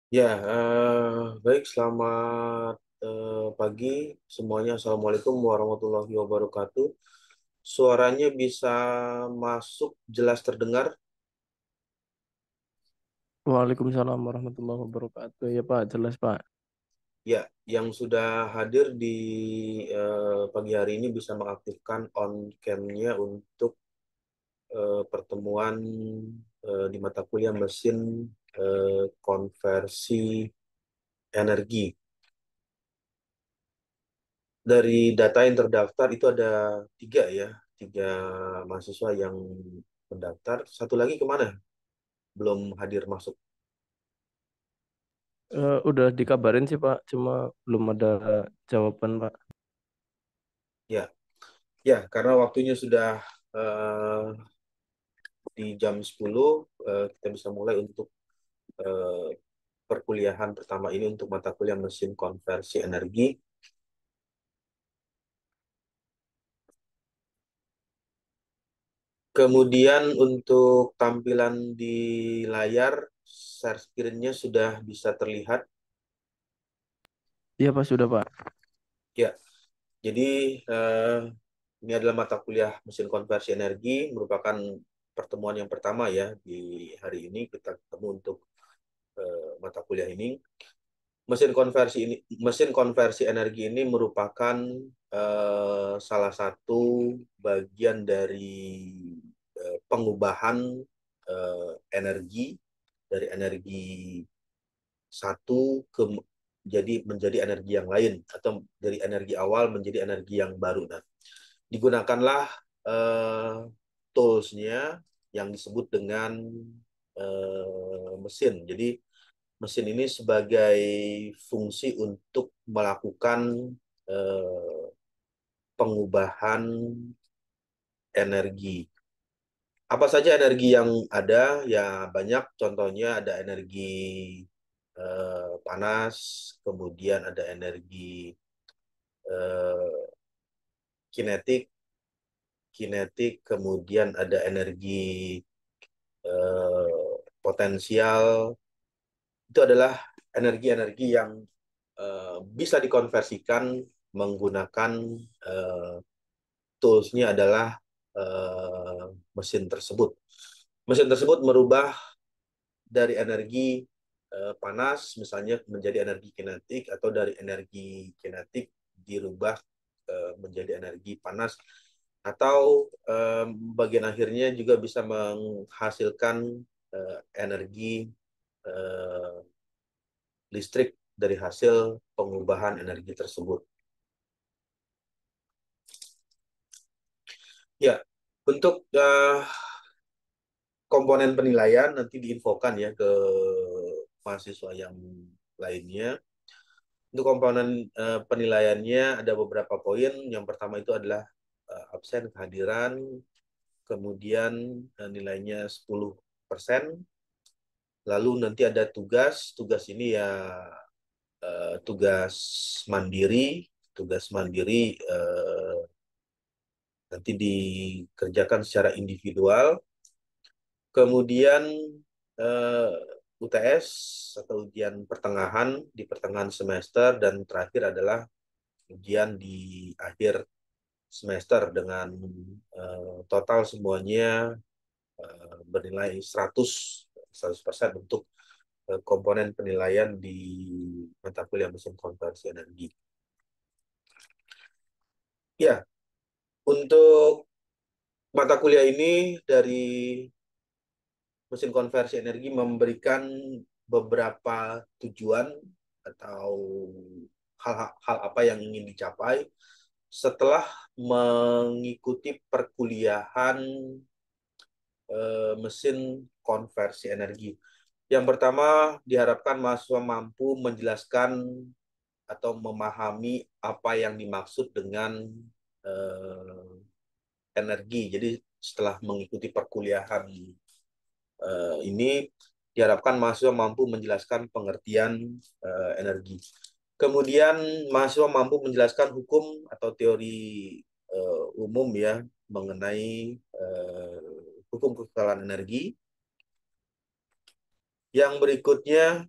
Ya, baik. Selamat pagi semuanya. Assalamualaikum warahmatullahi wabarakatuh. Suaranya bisa masuk jelas terdengar? Waalaikumsalam warahmatullahi wabarakatuh. Ya Pak, jelas Pak. Ya, yang sudah hadir di pagi hari ini bisa mengaktifkan on cam-nya untuk pertemuan di mata kuliah mesin konversi energi. Dari data yang terdaftar itu ada tiga ya, tiga mahasiswa yang mendaftar. Satu lagi kemana? Belum hadir masuk. Udah dikabarin sih Pak, cuma belum ada jawaban Pak. Ya, ya karena waktunya sudah eh, di jam 10, kita bisa mulai untuk eh, perkuliahan pertama ini untuk mata kuliah mesin konversi energi. Kemudian untuk tampilan di layar, share screen-nya sudah bisa terlihat. Iya Pak, sudah Pak. Ya, jadi eh, ini adalah mata kuliah mesin konversi energi, merupakan pertemuan yang pertama ya di hari ini kita ketemu untuk mata kuliah ini. Mesin konversi energi ini merupakan salah satu bagian dari pengubahan energi dari energi satu menjadi energi yang lain atau dari energi awal menjadi energi yang baru. Nah, digunakanlah eh, tools-nya yang disebut dengan mesin. Jadi mesin ini sebagai fungsi untuk melakukan eh, pengubahan energi. Apa saja energi yang ada? Ya banyak. Contohnya ada energi panas, kemudian ada energi eh, kinetik, kemudian ada energi potensial. Itu adalah energi-energi yang bisa dikonversikan menggunakan eh, tools-nya adalah eh, mesin tersebut. Mesin tersebut merubah dari energi panas misalnya menjadi energi kinetik atau dari energi kinetik dirubah menjadi energi panas atau bagian akhirnya juga bisa menghasilkan energi eh, listrik dari hasil pengubahan energi tersebut. Ya, untuk komponen penilaian nanti diinfokan ya ke mahasiswa yang lainnya. Untuk komponen penilaiannya ada beberapa poin. Yang pertama itu adalah absen kehadiran, kemudian nilainya 10%. Lalu nanti ada tugas. Tugas ini ya tugas mandiri. Tugas mandiri nanti dikerjakan secara individual. Kemudian eh, UTS atau ujian pertengahan di pertengahan semester dan terakhir adalah ujian di akhir semester dengan total semuanya bernilai 100% untuk komponen penilaian di mata kuliah mesin konversi energi. Ya, untuk mata kuliah ini dari mesin konversi energi memberikan beberapa tujuan atau hal apa yang ingin dicapai setelah mengikuti perkuliahan mesin konversi energi. Yang pertama, diharapkan mahasiswa mampu menjelaskan atau memahami apa yang dimaksud dengan eh, energi. Jadi setelah mengikuti perkuliahan ini diharapkan mahasiswa mampu menjelaskan pengertian energi. Kemudian mahasiswa mampu menjelaskan hukum atau teori umum ya mengenai hukum kekerasan energi. Yang berikutnya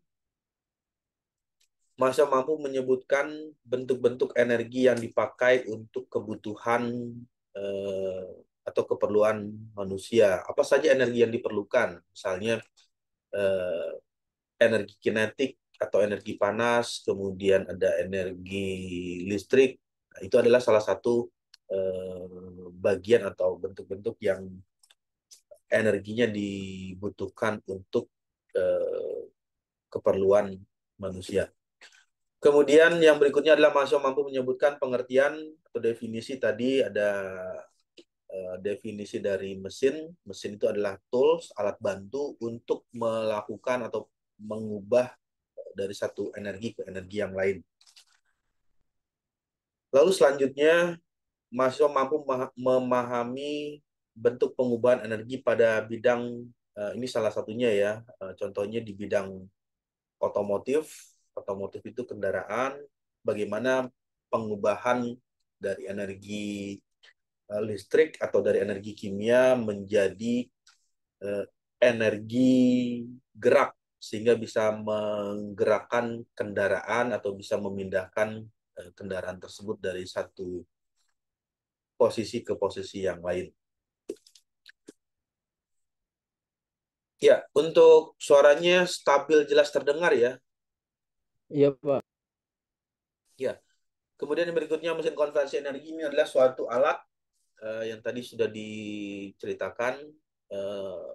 Mahasiswa mampu menyebutkan bentuk-bentuk energi yang dipakai untuk kebutuhan eh, atau keperluan manusia. Apa saja energi yang diperlukan? Misalnya eh, energi kinetik atau energi panas, kemudian ada energi listrik. Nah, itu adalah salah satu bagian atau bentuk-bentuk yang energinya dibutuhkan untuk eh, keperluan manusia. Kemudian yang berikutnya adalah mahasiswa mampu menyebutkan pengertian atau definisi. Tadi ada definisi dari mesin. Mesin itu adalah tools, alat bantu untuk melakukan atau mengubah dari satu energi ke energi yang lain. Lalu selanjutnya, mahasiswa mampu memahami bentuk pengubahan energi pada bidang, ini salah satunya ya, contohnya di bidang otomotif. Otomotif itu kendaraan, bagaimana pengubahan dari energi listrik atau dari energi kimia menjadi eh, energi gerak, sehingga bisa menggerakkan kendaraan atau bisa memindahkan kendaraan tersebut dari satu posisi ke posisi yang lain. Ya, untuk suaranya stabil jelas terdengar ya. Iya Pak. Ya, kemudian yang berikutnya mesin konversi energi ini adalah suatu alat yang tadi sudah diceritakan, eh,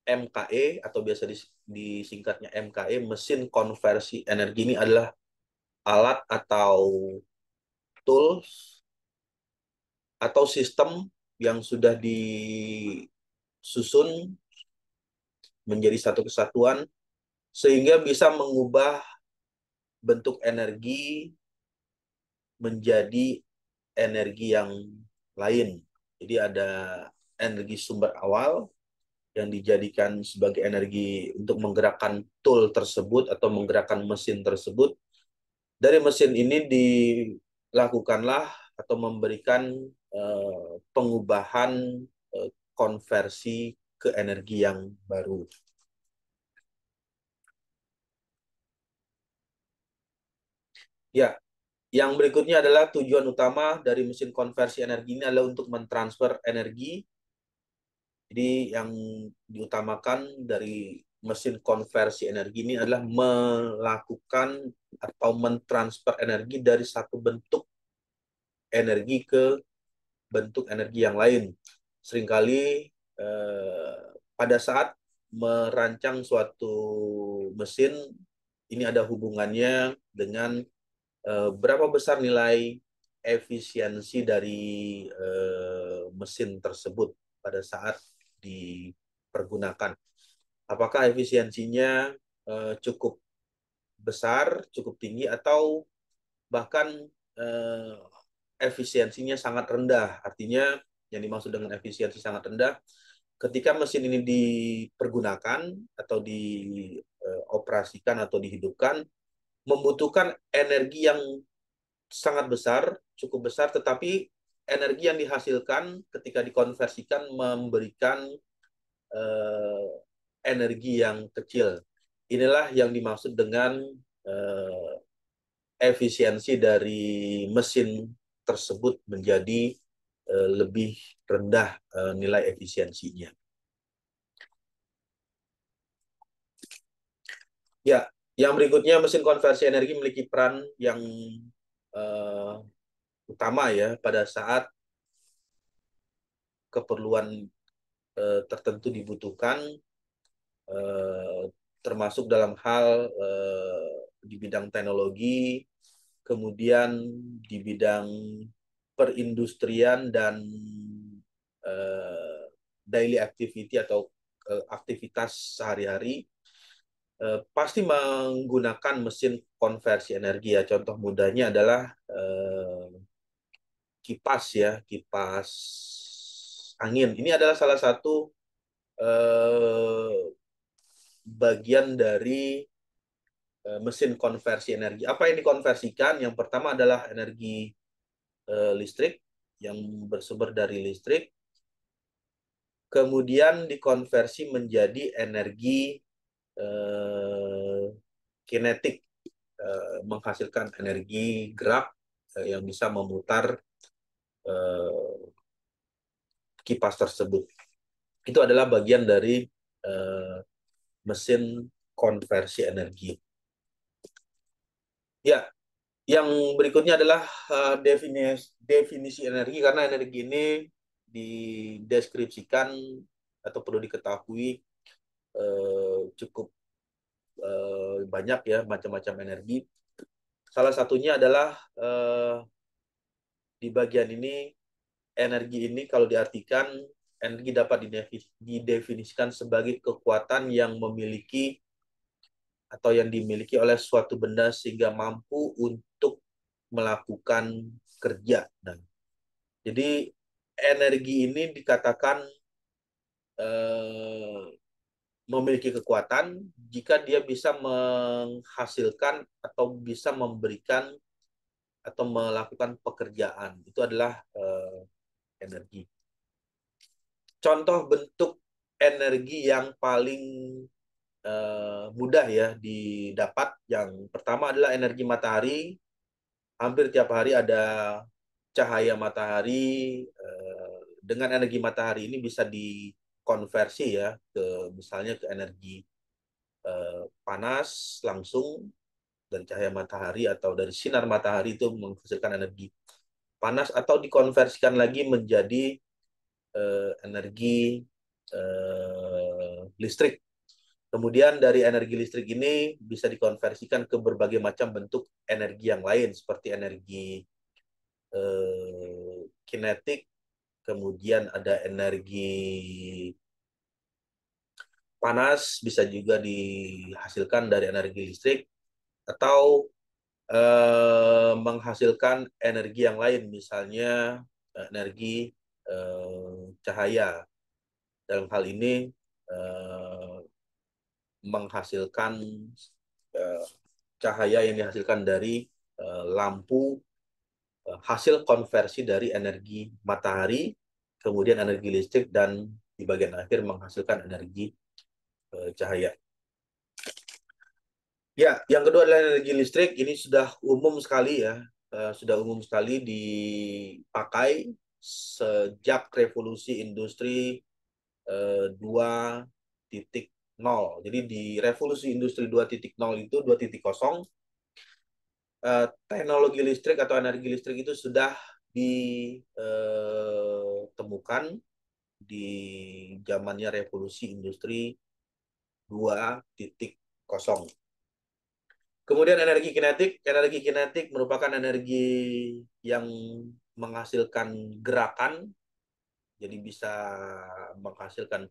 MKE atau biasa disingkatnya MKE. Mesin konversi energi ini adalah alat atau tools atau sistem yang sudah disusun menjadi satu kesatuan sehingga bisa mengubah bentuk energi menjadi energi yang lain. Jadi ada energi sumber awal yang dijadikan sebagai energi untuk menggerakkan tool tersebut atau menggerakkan mesin tersebut. Dari mesin ini dilakukanlah atau memberikan pengubahan konversi ke energi yang baru. Ya, yang berikutnya adalah tujuan utama dari mesin konversi energi ini adalah untuk mentransfer energi. Jadi yang diutamakan dari mesin konversi energi ini adalah melakukan atau mentransfer energi dari satu bentuk energi ke bentuk energi yang lain. Seringkali eh, pada saat merancang suatu mesin, ini ada hubungannya dengan berapa besar nilai efisiensi dari mesin tersebut pada saat dipergunakan. Apakah efisiensinya cukup besar, cukup tinggi, atau bahkan eh, efisiensinya sangat rendah. Artinya yang dimaksud dengan efisiensi sangat rendah, ketika mesin ini dipergunakan atau dioperasikan atau dihidupkan, membutuhkan energi yang sangat besar, cukup besar, tetapi energi yang dihasilkan ketika dikonversikan memberikan eh, energi yang kecil. Inilah yang dimaksud dengan eh, efisiensi dari mesin tersebut menjadi lebih rendah nilai efisiensinya. Ya, yang berikutnya mesin konversi energi memiliki peran yang eh, utama ya pada saat keperluan tertentu dibutuhkan, eh, termasuk dalam hal di bidang teknologi, kemudian di bidang perindustrian dan eh, daily activity atau aktivitas sehari-hari, pasti menggunakan mesin konversi energi ya. Contoh mudahnya adalah kipas ya, kipas angin. Ini adalah salah satu bagian dari mesin konversi energi. Apa yang dikonversikan? Yang pertama adalah energi listrik yang bersumber dari listrik, kemudian dikonversi menjadi energi eh, kinetik, menghasilkan energi gerak yang bisa memutar kipas tersebut. Itu adalah bagian dari uh, mesin konversi energi. Ya, yang berikutnya adalah definisi energi, karena energi ini dideskripsikan atau perlu diketahui cukup banyak ya macam-macam energi. Salah satunya adalah di bagian ini, energi ini kalau diartikan, energi dapat didefinisikan sebagai kekuatan yang memiliki atau yang dimiliki oleh suatu benda sehingga mampu untuk melakukan kerja. Nah, jadi energi ini dikatakan eh, memiliki kekuatan jika dia bisa menghasilkan atau bisa memberikan atau melakukan pekerjaan. Itu adalah energi. Contoh bentuk energi yang paling mudah ya didapat, yang pertama adalah energi matahari. Hampir tiap hari ada cahaya matahari. Dengan energi matahari ini bisa dikonversi ya ke misalnya ke energi panas langsung dari cahaya matahari atau dari sinar matahari, itu menghasilkan energi panas, atau dikonversikan lagi menjadi energi listrik. Kemudian dari energi listrik ini bisa dikonversikan ke berbagai macam bentuk energi yang lain, seperti energi kinetik, kemudian ada energi panas, bisa juga dihasilkan dari energi listrik, atau menghasilkan energi yang lain, misalnya energi cahaya. Dalam hal ini menghasilkan eh, cahaya yang dihasilkan dari lampu, hasil konversi dari energi matahari, kemudian energi listrik, dan di bagian akhir menghasilkan energi cahaya. Ya, yang kedua adalah energi listrik. Ini sudah umum sekali ya, sudah umum sekali dipakai sejak revolusi industri 2.0. Jadi di revolusi industri 2.0 itu 2.0, teknologi listrik atau energi listrik itu sudah ditemukan di zamannya revolusi industri 2.0. Kemudian energi kinetik merupakan energi yang menghasilkan gerakan, jadi bisa menghasilkan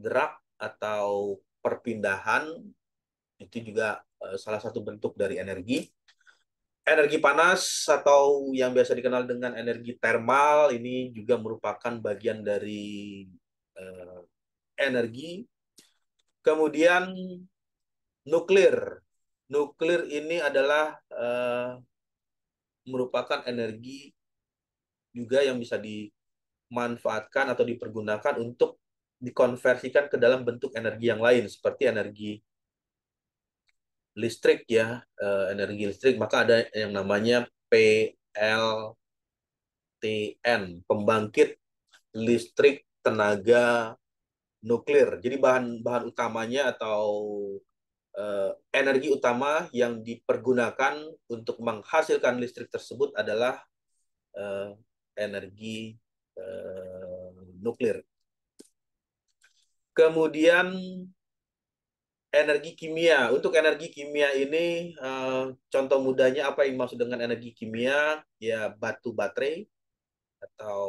gerak atau perpindahan, itu juga salah satu bentuk dari energi. Energi panas atau yang biasa dikenal dengan energi termal ini juga merupakan bagian dari uh, energi. Kemudian nuklir. Nuklir ini adalah merupakan energi juga yang bisa dimanfaatkan atau dipergunakan untuk dikonversikan ke dalam bentuk energi yang lain, seperti energi listrik ya, energi listrik. Maka ada yang namanya PLTN, pembangkit listrik tenaga nuklir. Jadi bahan utamanya atau energi utama yang dipergunakan untuk menghasilkan listrik tersebut adalah uh, energi nuklir. Kemudian energi kimia. Untuk energi kimia ini, contoh mudahnya apa yang dimaksud dengan energi kimia? Ya, batu baterai atau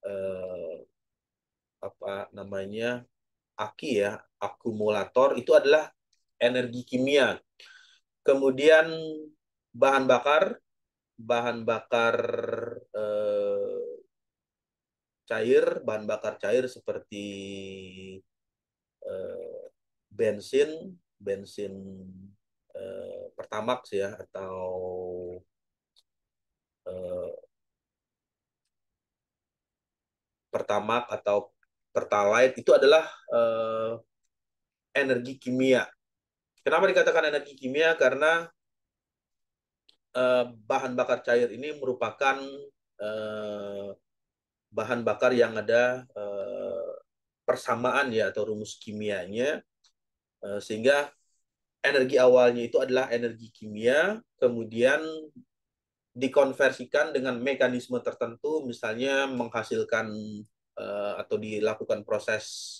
uh, apa namanya, aki ya, akumulator, itu adalah energi kimia. Kemudian bahan bakar, bahan bakar bahan bakar cair seperti eh, bensin, bensin Pertamax ya, atau eh, Pertamax atau Pertalite, itu adalah energi kimia. Kenapa dikatakan energi kimia? Karena bahan bakar cair ini merupakan eh, bahan bakar yang ada persamaan ya atau rumus kimianya, sehingga energi awalnya itu adalah energi kimia, kemudian dikonversikan dengan mekanisme tertentu, misalnya menghasilkan atau dilakukan proses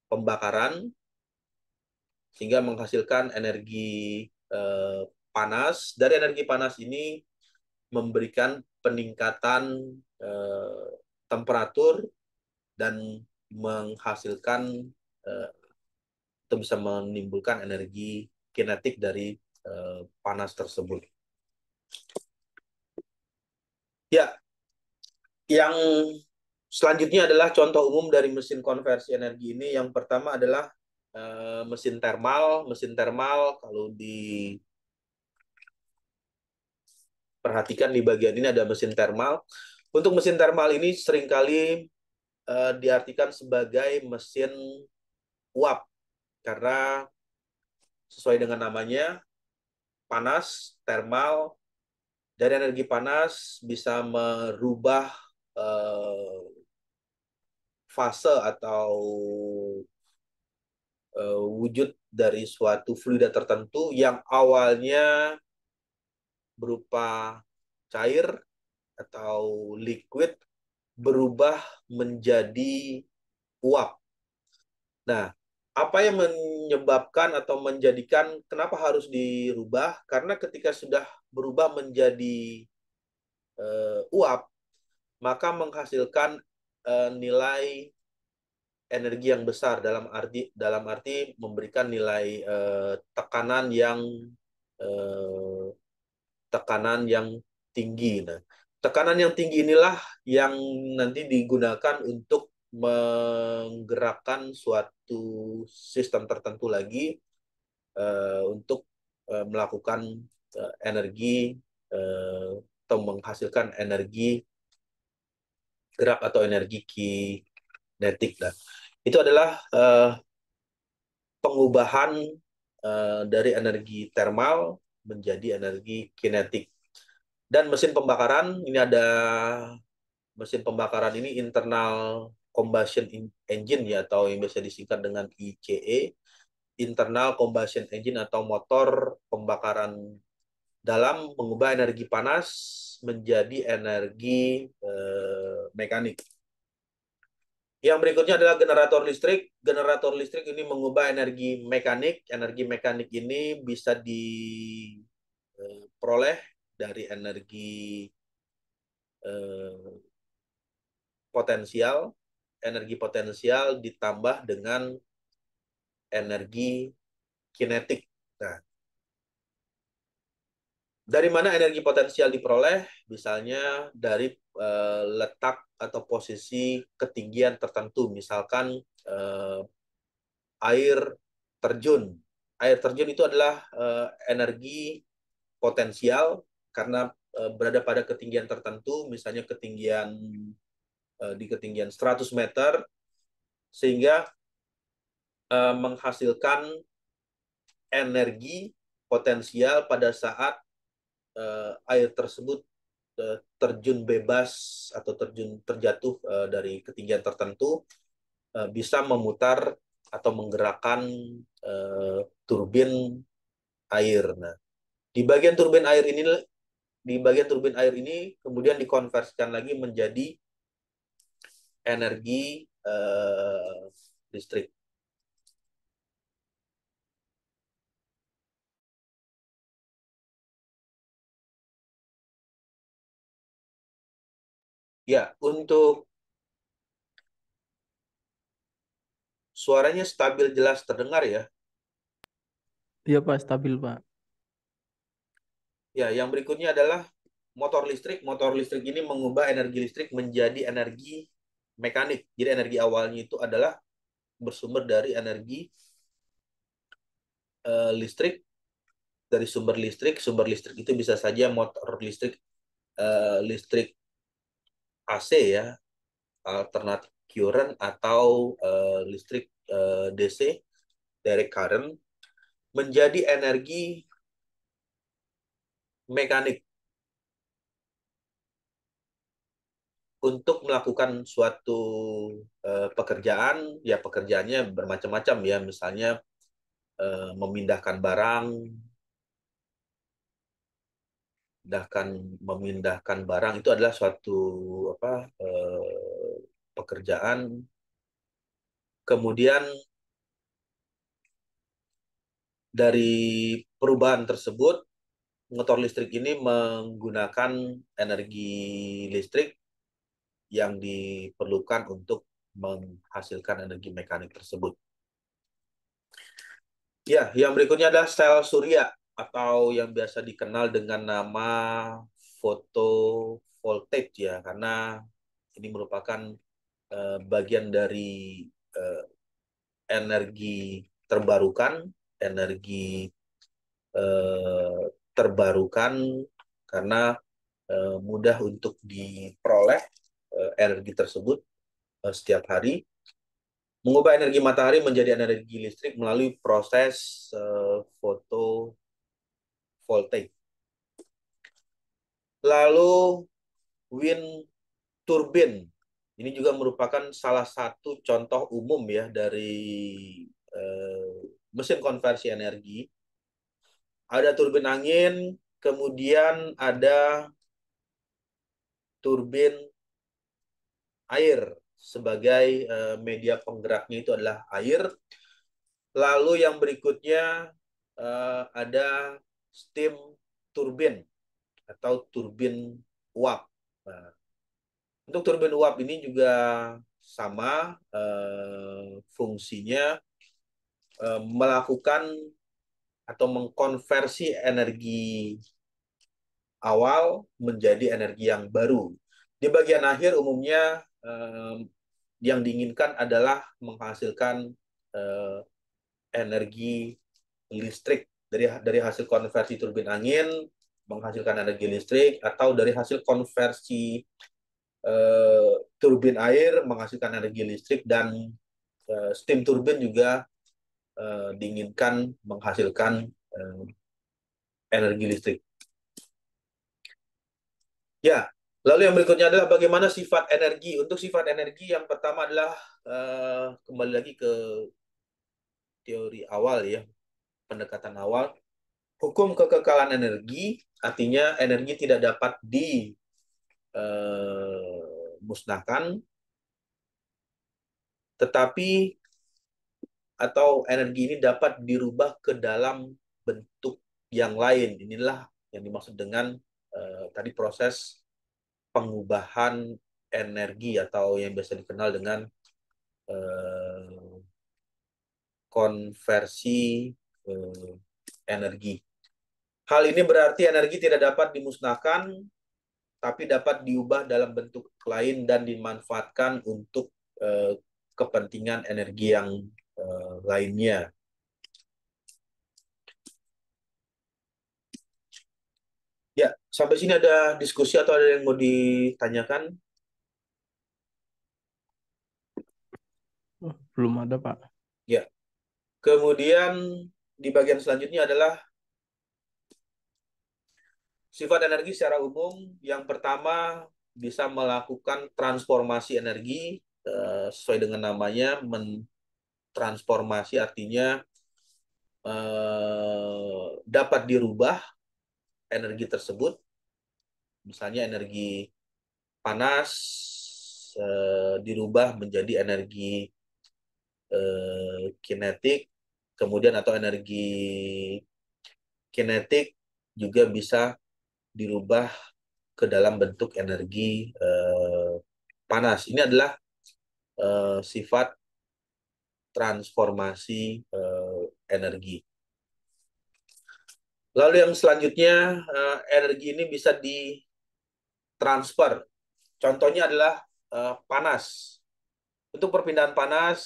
pembakaran sehingga menghasilkan energi panas. Dari energi panas ini memberikan peningkatan eh, temperatur dan menghasilkan atau bisa menimbulkan energi kinetik dari panas tersebut. Ya, yang selanjutnya adalah contoh umum dari mesin konversi energi ini. Yang pertama adalah mesin termal. Mesin termal kalau diperhatikan di bagian ini ada mesin termal. Untuk mesin termal ini seringkali diartikan sebagai mesin uap karena sesuai dengan namanya panas, termal, dari energi panas bisa merubah eh, fase atau wujud dari suatu fluida tertentu yang awalnya berupa cair atau liquid berubah menjadi uap. Nah, apa yang menyebabkan atau menjadikan kenapa harus dirubah? Karena ketika sudah berubah menjadi uap, maka menghasilkan nilai energi yang besar dalam arti memberikan nilai eh, tekanan yang tinggi. Nah, tekanan yang tinggi inilah yang nanti digunakan untuk menggerakkan suatu sistem tertentu lagi untuk melakukan energi atau menghasilkan energi gerak atau energi kinetik. Nah, itu adalah pengubahan dari energi termal menjadi energi kinetik. Dan mesin pembakaran, ini ada mesin pembakaran ini internal combustion engine ya atau yang biasa disingkat dengan ICE, internal combustion engine atau motor pembakaran dalam mengubah energi panas menjadi energi mekanik. Yang berikutnya adalah generator listrik. Generator listrik ini mengubah energi mekanik. Energi mekanik ini bisa diperoleh dari energi eh, potensial. Energi potensial ditambah dengan energi kinetik. Nah, dari mana energi potensial diperoleh? Misalnya dari letak atau posisi ketinggian tertentu. Misalkan air terjun. Air terjun itu adalah energi potensial karena berada pada ketinggian tertentu, misalnya di ketinggian 100 meter, sehingga menghasilkan energi potensial pada saat air tersebut terjun bebas atau terjatuh dari ketinggian tertentu, bisa memutar atau menggerakkan turbin air. Nah, di bagian turbin air ini kemudian dikonversikan lagi menjadi energi listrik. Ya, untuk suaranya stabil jelas terdengar ya. Iya Pak, stabil Pak. Ya, yang berikutnya adalah motor listrik. Motor listrik ini mengubah energi listrik menjadi energi mekanik. Jadi energi awalnya itu adalah bersumber dari energi listrik, dari sumber listrik. Sumber listrik itu bisa saja motor listrik, listrik AC ya, alternatif current, atau listrik DC, direct current. menjadi energi mekanik untuk melakukan suatu pekerjaan. Ya pekerjaannya bermacam-macam ya, misalnya memindahkan barang, memindahkan barang itu adalah suatu apa pekerjaan. Kemudian dari perubahan tersebut, motor listrik ini menggunakan energi listrik yang diperlukan untuk menghasilkan energi mekanik tersebut. Ya, yang berikutnya adalah sel surya atau yang biasa dikenal dengan nama photovoltaik ya, karena ini merupakan bagian dari eh, energi terbarukan, energi eh, terbarukan karena mudah untuk diperoleh energi tersebut setiap hari. Mengubah energi matahari menjadi energi listrik melalui proses fotovoltaik. Lalu wind turbine. Ini juga merupakan salah satu contoh umum ya dari mesin konversi energi. Ada turbin angin, kemudian ada turbin air sebagai media penggeraknya itu adalah air. Lalu yang berikutnya ada steam turbin atau turbin uap. Nah, untuk turbin uap ini juga sama fungsinya melakukan atau mengkonversi energi awal menjadi energi yang baru. Di bagian akhir umumnya yang diinginkan adalah menghasilkan energi listrik dari hasil konversi turbin angin menghasilkan energi listrik, atau dari hasil konversi turbin air menghasilkan energi listrik, dan steam turbin juga diinginkan menghasilkan energi listrik. Ya, lalu yang berikutnya adalah bagaimana sifat energi. Untuk sifat energi yang pertama adalah kembali lagi ke teori awal ya, pendekatan awal. Hukum kekekalan energi, artinya energi tidak dapat dimusnahkan, tetapi atau energi ini dapat dirubah ke dalam bentuk yang lain. Inilah yang dimaksud dengan tadi proses pengubahan energi atau yang biasa dikenal dengan konversi energi. Hal ini berarti energi tidak dapat dimusnahkan, tapi dapat diubah dalam bentuk lain dan dimanfaatkan untuk kepentingan energi yang lainnya. Ya, sampai sini ada diskusi atau ada yang mau ditanyakan? Belum ada, Pak. Ya. Kemudian di bagian selanjutnya adalah sifat energi secara umum. Yang pertama, bisa melakukan transformasi energi sesuai dengan namanya. Mentransformasi artinya dapat dirubah energi tersebut. Misalnya energi panas dirubah menjadi energi kinetik, kemudian atau energi kinetik juga bisa dirubah ke dalam bentuk energi panas. Ini adalah sifat transformasi energi. Lalu yang selanjutnya, energi ini bisa ditransfer. Contohnya adalah panas. Untuk perpindahan panas,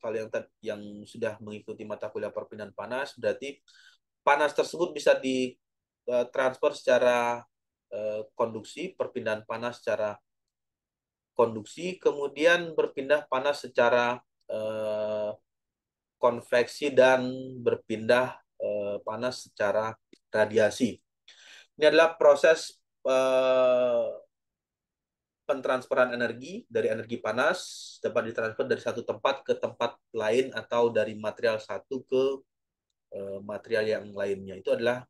kalau yang sudah mengikuti mata kuliah perpindahan panas, berarti panas tersebut bisa ditransfer secara konduksi, perpindahan panas secara konduksi, kemudian berpindah panas secara konveksi dan berpindah panas secara radiasi. Ini adalah proses pentransferan energi dari energi panas dapat ditransfer dari satu tempat ke tempat lain atau dari material satu ke material yang lainnya. Itu adalah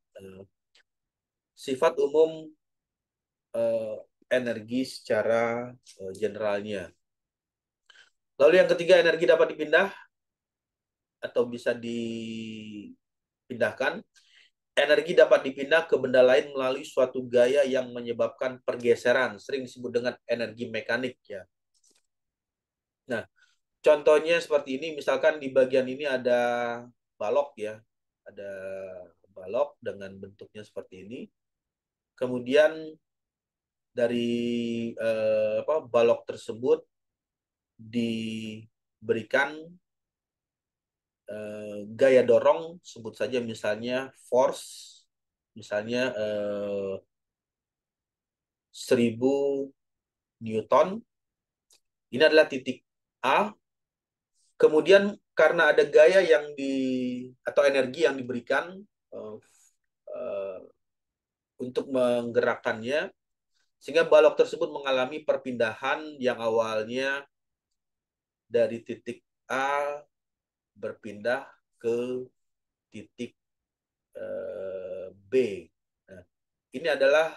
sifat umum energi secara generalnya. Lalu yang ketiga, energi dapat dipindah atau bisa dipindahkan. Energi dapat dipindah ke benda lain melalui suatu gaya yang menyebabkan pergeseran, sering disebut dengan energi mekanik ya. Nah, contohnya seperti ini, misalkan di bagian ini ada balok ya, ada balok dengan bentuknya seperti ini. Kemudian dari balok tersebut diberikan gaya dorong, sebut saja misalnya force, misalnya 1000 Newton. Ini adalah titik A. Kemudian karena ada gaya yang atau energi yang diberikan uh, uh, untuk menggerakkannya, sehingga balok tersebut mengalami perpindahan yang awalnya dari titik A berpindah ke titik B. Nah, ini adalah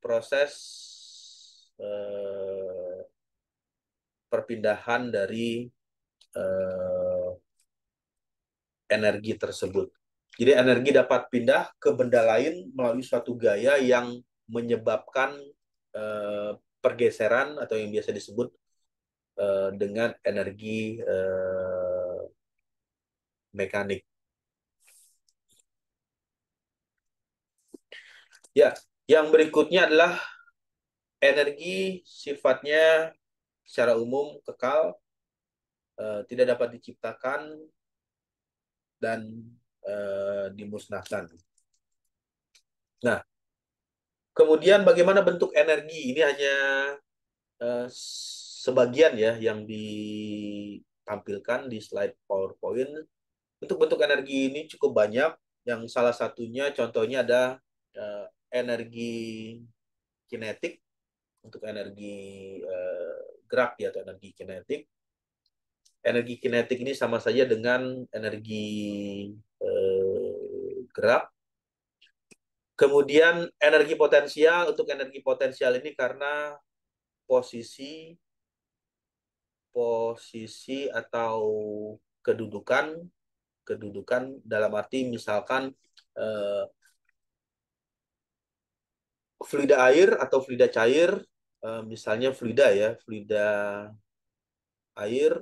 proses perpindahan dari energi tersebut. Jadi energi dapat pindah ke benda lain melalui suatu gaya yang menyebabkan pergeseran atau yang biasa disebut dengan energi mekanik. Ya, yang berikutnya adalah energi sifatnya secara umum kekal, tidak dapat diciptakan dan dimusnahkan. Nah, kemudian bagaimana bentuk energi? Ini hanya sebagian ya yang ditampilkan di slide PowerPoint. Untuk bentuk energi ini cukup banyak. Yang salah satunya contohnya ada energi kinetik, untuk energi gerak ya, atau energi kinetik. Energi kinetik ini sama saja dengan energi gerak. Kemudian energi potensial, untuk energi potensial ini karena posisi atau kedudukan dalam arti misalkan fluida air atau fluida cair, misalnya fluida ya, fluida air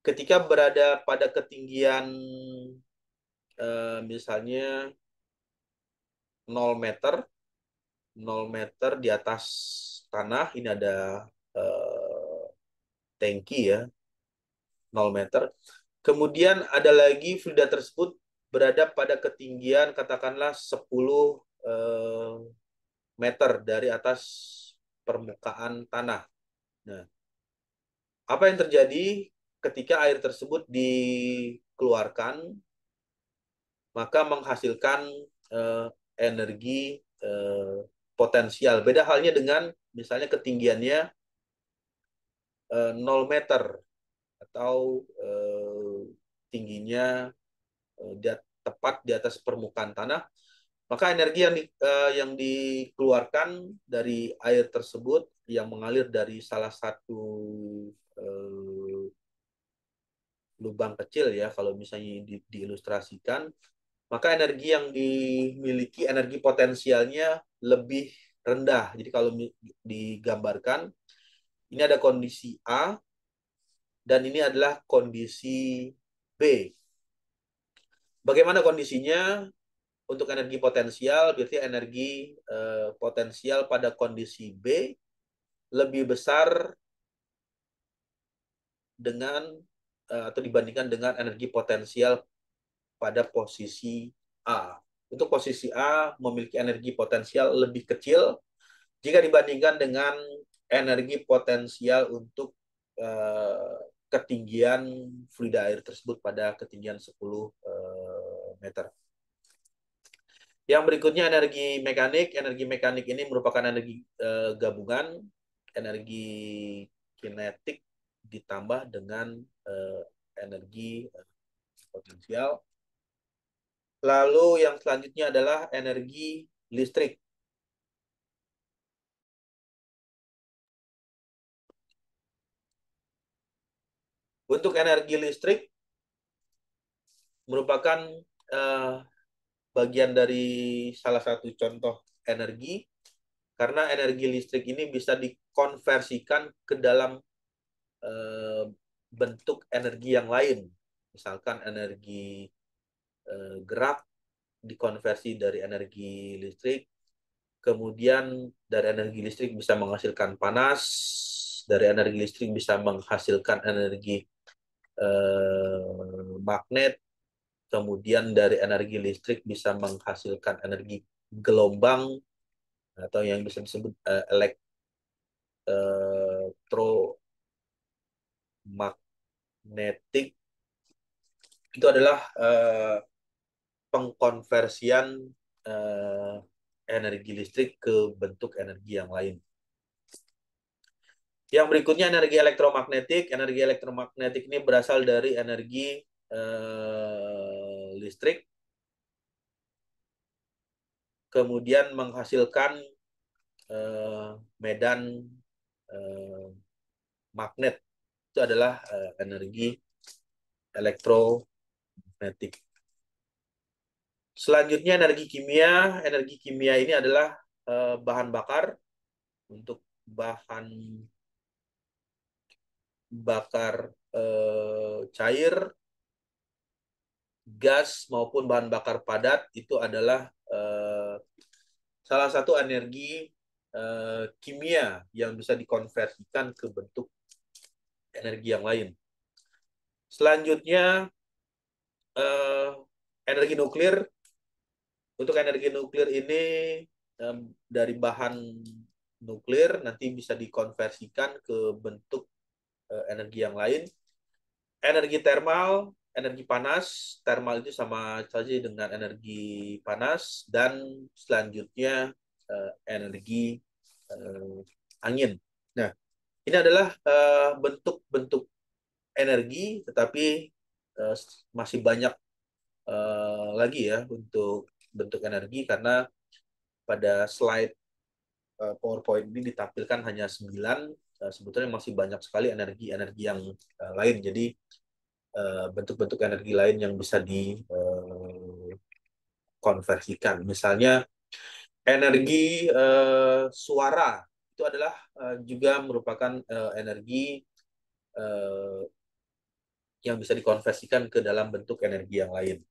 ketika berada pada ketinggian misalnya 0 meter di atas tanah, ini ada tangki ya, 0 meter. Kemudian ada lagi fluida tersebut berada pada ketinggian katakanlah 10 meter dari atas permukaan tanah. Nah, apa yang terjadi ketika air tersebut dikeluarkan, maka menghasilkan energi potensial. Beda halnya dengan misalnya ketinggiannya 0 meter atau tingginya tepat di atas permukaan tanah, maka energi yang dikeluarkan dari air tersebut yang mengalir dari salah satu lubang kecil ya, kalau misalnya diilustrasikan, maka energi yang dimiliki, energi potensialnya lebih rendah. Jadi kalau digambarkan, ini ada kondisi A dan ini adalah kondisi B. Bagaimana kondisinya? Untuk energi potensial, berarti energi potensial pada kondisi B lebih besar dengan atau dibandingkan dengan energi potensial pada posisi A. Untuk posisi A memiliki energi potensial lebih kecil jika dibandingkan dengan energi potensial untuk ketinggian fluida air tersebut pada ketinggian 10 meter. Yang berikutnya energi mekanik. Energi mekanik ini merupakan energi gabungan energi kinetik ditambah dengan energi potensial. Lalu yang selanjutnya adalah energi listrik. Untuk energi listrik merupakan bagian dari salah satu contoh energi, karena energi listrik ini bisa dikonversikan ke dalam bentuk energi yang lain. Misalkan energi gerak dikonversi dari energi listrik, kemudian dari energi listrik bisa menghasilkan panas, dari energi listrik bisa menghasilkan energi magnet, kemudian dari energi listrik bisa menghasilkan energi gelombang atau yang bisa disebut elektromagnetik. Itu adalah pengkonversian energi listrik ke bentuk energi yang lain. Yang berikutnya energi elektromagnetik. Energi elektromagnetik ini berasal dari energi listrik, kemudian menghasilkan medan magnet. Itu adalah energi elektromagnetik. Selanjutnya energi kimia. Energi kimia ini adalah bahan bakar untuk bahan bakar cair, gas maupun bahan bakar padat. Itu adalah salah satu energi kimia yang bisa dikonversikan ke bentuk energi yang lain. Selanjutnya energi nuklir. Untuk energi nuklir ini dari bahan nuklir nanti bisa dikonversikan ke bentuk energi yang lain. Energi termal, energi panas. Termal itu sama saja dengan energi panas. Dan selanjutnya energi angin. Nah, ini adalah bentuk-bentuk energi, tetapi masih banyak lagi ya untuk bentuk energi, karena pada slide PowerPoint ini ditampilkan hanya 9. Sebetulnya masih banyak sekali energi-energi yang lain. Jadi bentuk-bentuk energi lain yang bisa dikonversikan. Misalnya energi suara itu adalah juga merupakan energi yang bisa dikonversikan ke dalam bentuk energi yang lain.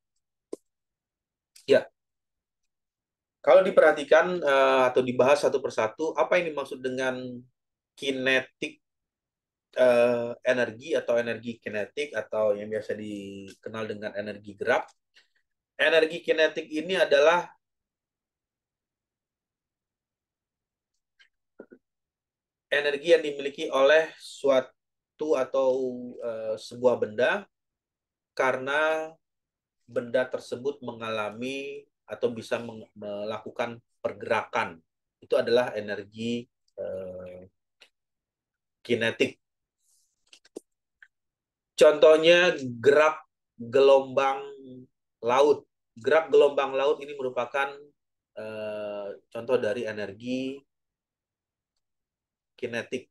Ya, kalau diperhatikan atau dibahas satu persatu, apa yang dimaksud dengan kinetik energi atau energi kinetik atau yang biasa dikenal dengan energi gerak. Energi kinetik ini adalah energi yang dimiliki oleh suatu atau sebuah benda karena benda tersebut mengalami atau bisa melakukan pergerakan. Itu adalah energi kinetik. Contohnya gerak gelombang laut. Gerak gelombang laut ini merupakan contoh dari energi kinetik.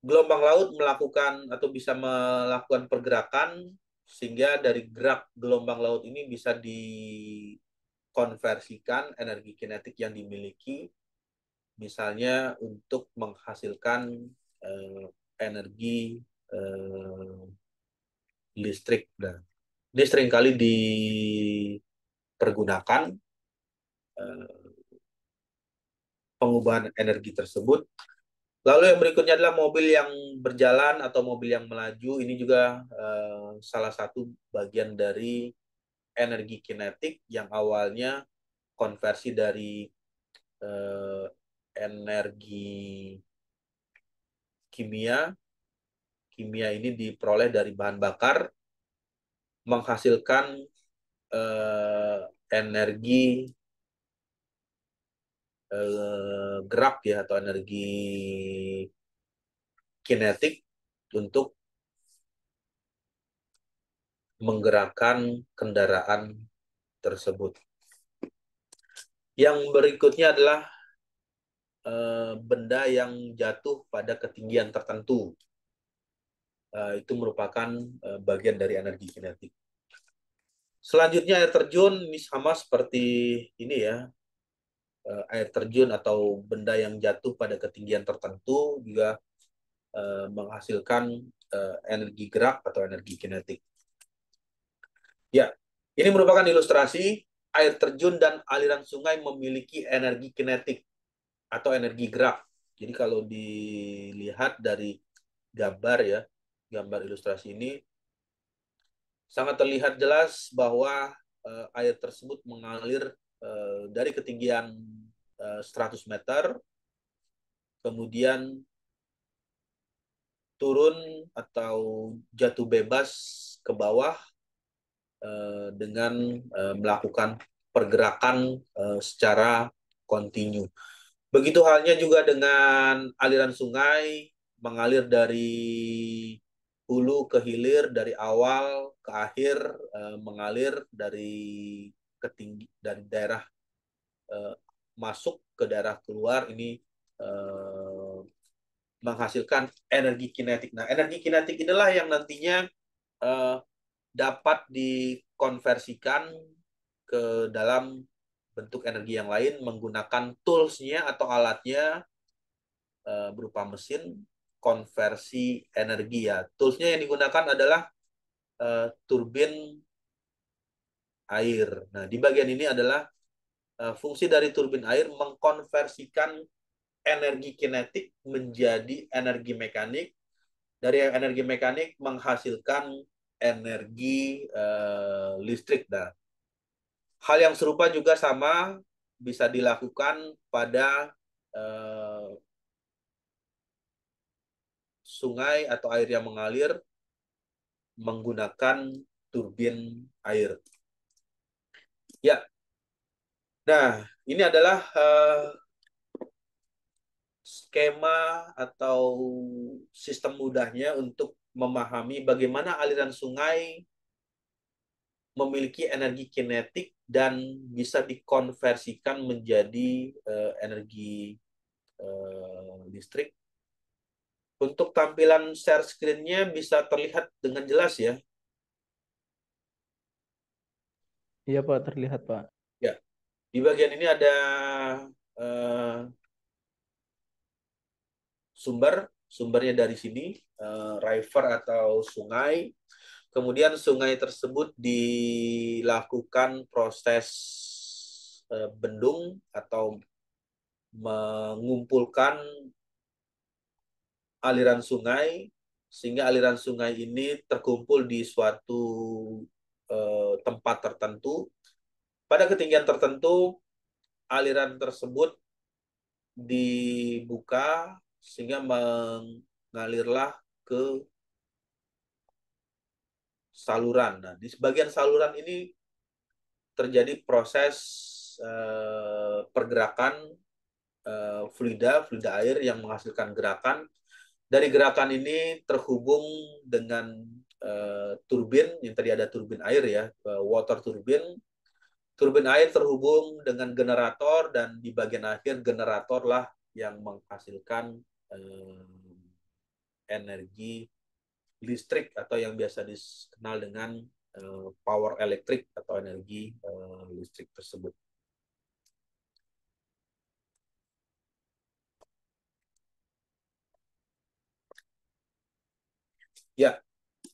Gelombang laut melakukan atau bisa melakukan pergerakan, sehingga dari gerak gelombang laut ini bisa dikonversikan energi kinetik yang dimiliki, misalnya untuk menghasilkan energi listrik. Nah, ini seringkali dipergunakan pengubahan energi tersebut. Lalu yang berikutnya adalah mobil yang berjalan atau mobil yang melaju. Ini juga salah satu bagian dari energi kinetik yang awalnya konversi dari energi kimia. Kimia ini diperoleh dari bahan bakar, menghasilkan energi gerak ya, atau energi kinetik untuk menggerakkan kendaraan tersebut. Yang berikutnya adalah benda yang jatuh pada ketinggian tertentu. Itu merupakan bagian dari energi kinetik. Selanjutnya air terjun, ini sama seperti ini ya. Air terjun atau benda yang jatuh pada ketinggian tertentu juga menghasilkan energi gerak atau energi kinetik. Ya, ini merupakan ilustrasi air terjun dan aliran sungai memiliki energi kinetik atau energi gerak. Jadi kalau dilihat dari gambar ya, gambar ilustrasi ini sangat terlihat jelas bahwa air tersebut mengalir dari ketinggian 100 meter, kemudian turun atau jatuh bebas ke bawah dengan melakukan pergerakan secara kontinu. Begitu halnya juga dengan aliran sungai mengalir dari hulu ke hilir, dari awal ke akhir, mengalir dari daerah masuk ke daerah keluar, ini eh, menghasilkan energi kinetik. Nah, energi kinetik inilah yang nantinya eh, dapat dikonversikan ke dalam bentuk energi yang lain menggunakan tools-nya atau alatnya berupa mesin konversi energi ya. Tools-nya yang digunakan adalah turbin air. Nah, di bagian ini adalah fungsi dari turbin air mengkonversikan energi kinetik menjadi energi mekanik. Dari energi mekanik menghasilkan energi listrik. Nah, hal yang serupa juga sama bisa dilakukan pada eh, sungai atau air yang mengalir menggunakan turbin air. Ya, nah ini adalah skema atau sistem mudahnya untuk memahami bagaimana aliran sungai memiliki energi kinetik dan bisa dikonversikan menjadi energi listrik. Untuk tampilan share screen-nya bisa terlihat dengan jelas ya. Iya Pak, terlihat Pak. Ya, di bagian ini ada uh, sumbernya dari sini, river atau sungai. Kemudian sungai tersebut dilakukan proses bendung atau mengumpulkan aliran sungai, sehingga aliran sungai ini terkumpul di suatu tempat tertentu. Pada ketinggian tertentu, aliran tersebut dibuka sehingga mengalirlah ke saluran. Nah, di sebagian saluran ini terjadi proses pergerakan fluida air yang menghasilkan gerakan. Dari gerakan ini terhubung dengan turbin, yang tadi ada turbin air ya, water turbine. Turbin air terhubung dengan generator, dan di bagian akhir generator lah yang menghasilkan energi listrik atau yang biasa dikenal dengan power elektrik atau energi listrik tersebut. Ya,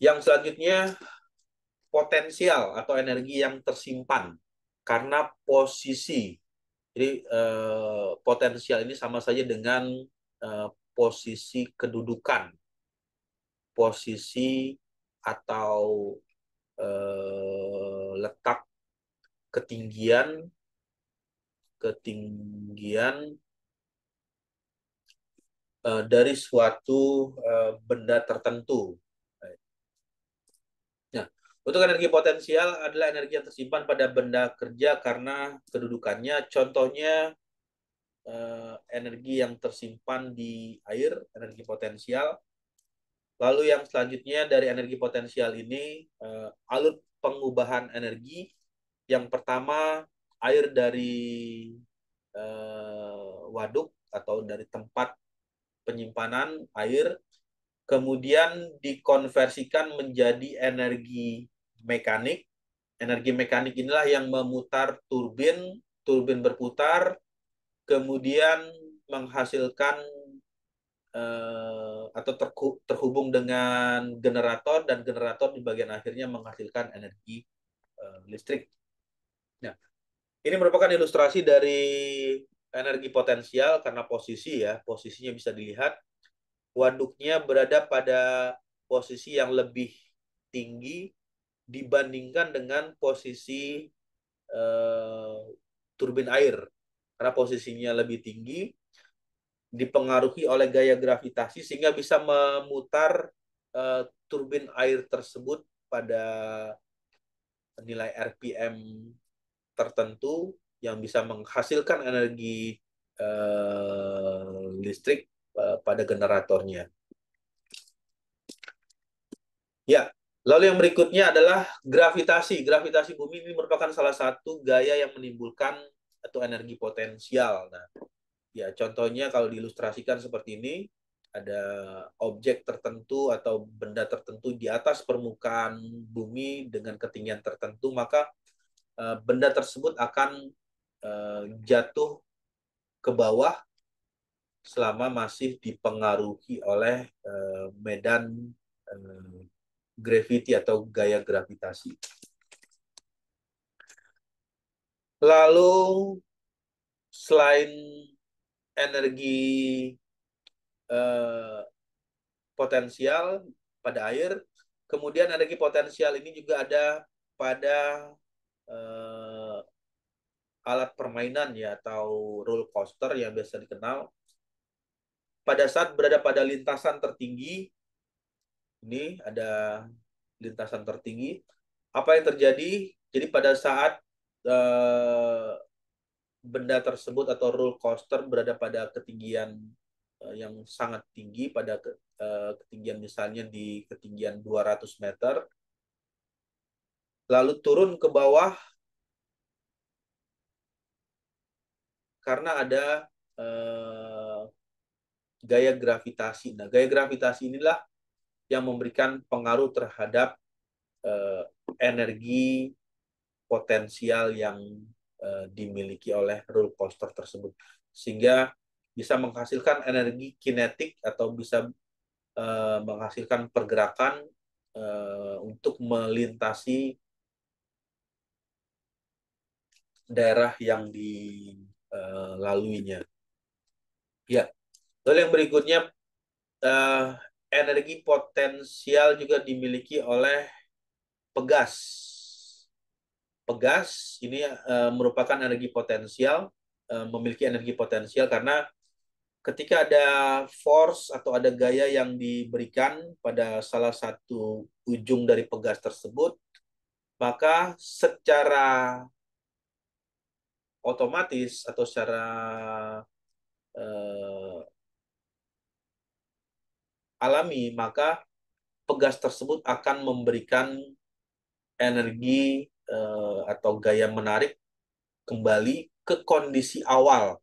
yang selanjutnya potensial atau energi yang tersimpan karena posisi. Jadi potensial ini sama saja dengan posisi kedudukan, posisi atau letak ketinggian dari suatu benda tertentu. Nah, untuk energi potensial adalah energi yang tersimpan pada benda kerja karena kedudukannya. Contohnya energi yang tersimpan di air, energi potensial. Lalu yang selanjutnya dari energi potensial ini, alur pengubahan energi. Yang pertama, air dari waduk atau dari tempat penyimpanan air, kemudian dikonversikan menjadi energi mekanik. Energi mekanik inilah yang memutar turbin, turbin berputar, kemudian menghasilkan atau terhubung dengan generator, dan generator di bagian akhirnya menghasilkan energi listrik. Nah, ini merupakan ilustrasi dari energi potensial karena posisi ya, posisinya bisa dilihat. Waduknya berada pada posisi yang lebih tinggi dibandingkan dengan posisi eh, turbin air. Karena posisinya lebih tinggi, dipengaruhi oleh gaya gravitasi sehingga bisa memutar turbin air tersebut pada nilai RPM tertentu yang bisa menghasilkan energi listrik pada generatornya. Ya, lalu yang berikutnya adalah gravitasi. Gravitasi bumi ini merupakan salah satu gaya yang menimbulkan atau energi potensial. Nah, ya contohnya kalau diilustrasikan seperti ini, ada objek tertentu atau benda tertentu di atas permukaan bumi dengan ketinggian tertentu, maka benda tersebut akan jatuh ke bawah selama masih dipengaruhi oleh medan gravity atau gaya gravitasi. Lalu selain energi eh, potensial pada air, kemudian energi potensial ini juga ada pada eh, alat permainan ya atau roller coaster yang biasa dikenal. Pada saat berada pada lintasan tertinggi, ini ada lintasan tertinggi, apa yang terjadi? Jadi pada saat eh, benda tersebut atau roller coaster berada pada ketinggian yang sangat tinggi, pada ketinggian misalnya di ketinggian 200 meter, lalu turun ke bawah karena ada eh, gaya gravitasi. Nah, gaya gravitasi inilah yang memberikan pengaruh terhadap eh, energi potensial yang dimiliki oleh roller coaster tersebut, sehingga bisa menghasilkan energi kinetik atau bisa menghasilkan pergerakan untuk melintasi daerah yang dilaluinya. Ya, lalu yang berikutnya, uh, energi potensial juga dimiliki oleh pegas. Pegas ini merupakan energi potensial, memiliki energi potensial karena ketika ada force atau ada gaya yang diberikan pada salah satu ujung dari pegas tersebut, maka secara otomatis atau secara eh, alami, maka pegas tersebut akan memberikan energi atau gaya menarik kembali ke kondisi awal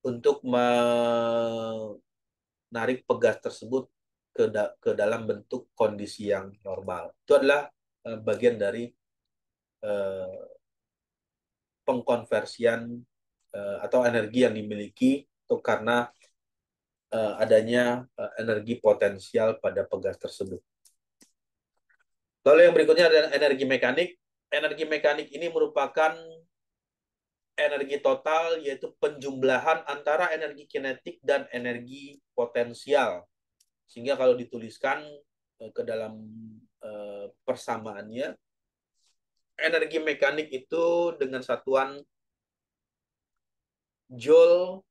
untuk menarik pegas tersebut ke dalam bentuk kondisi yang normal. Itu adalah bagian dari eh, pengkonversian atau energi yang dimiliki itu karena adanya energi potensial pada pegas tersebut. Lalu yang berikutnya adalah energi mekanik. Energi mekanik ini merupakan energi total, yaitu penjumlahan antara energi kinetik dan energi potensial. Sehingga kalau dituliskan ke dalam persamaannya, energi mekanik itu dengan satuan Joule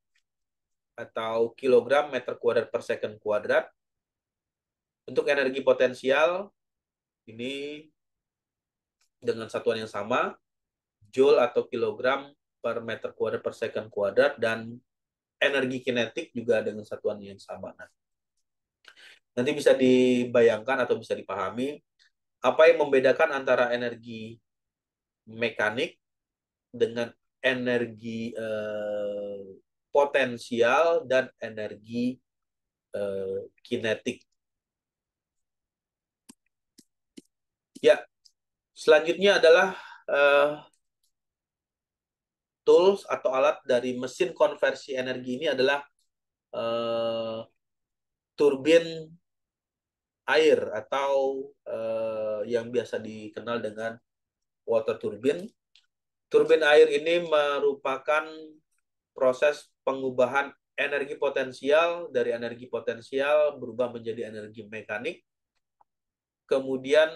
atau kilogram meter kuadrat per second kuadrat. Untuk energi potensial ini dengan satuan yang sama, joule atau kilogram per meter kuadrat per second kuadrat, dan energi kinetik juga dengan satuan yang sama. Nah, nanti bisa dibayangkan atau bisa dipahami apa yang membedakan antara energi mekanik dengan energi potensial dan energi kinetik. Ya, selanjutnya adalah tools atau alat dari mesin konversi energi ini adalah turbin air atau yang biasa dikenal dengan water turbine. Turbin air ini merupakan proses pengubahan energi potensial dari energi potensial berubah menjadi energi mekanik. Kemudian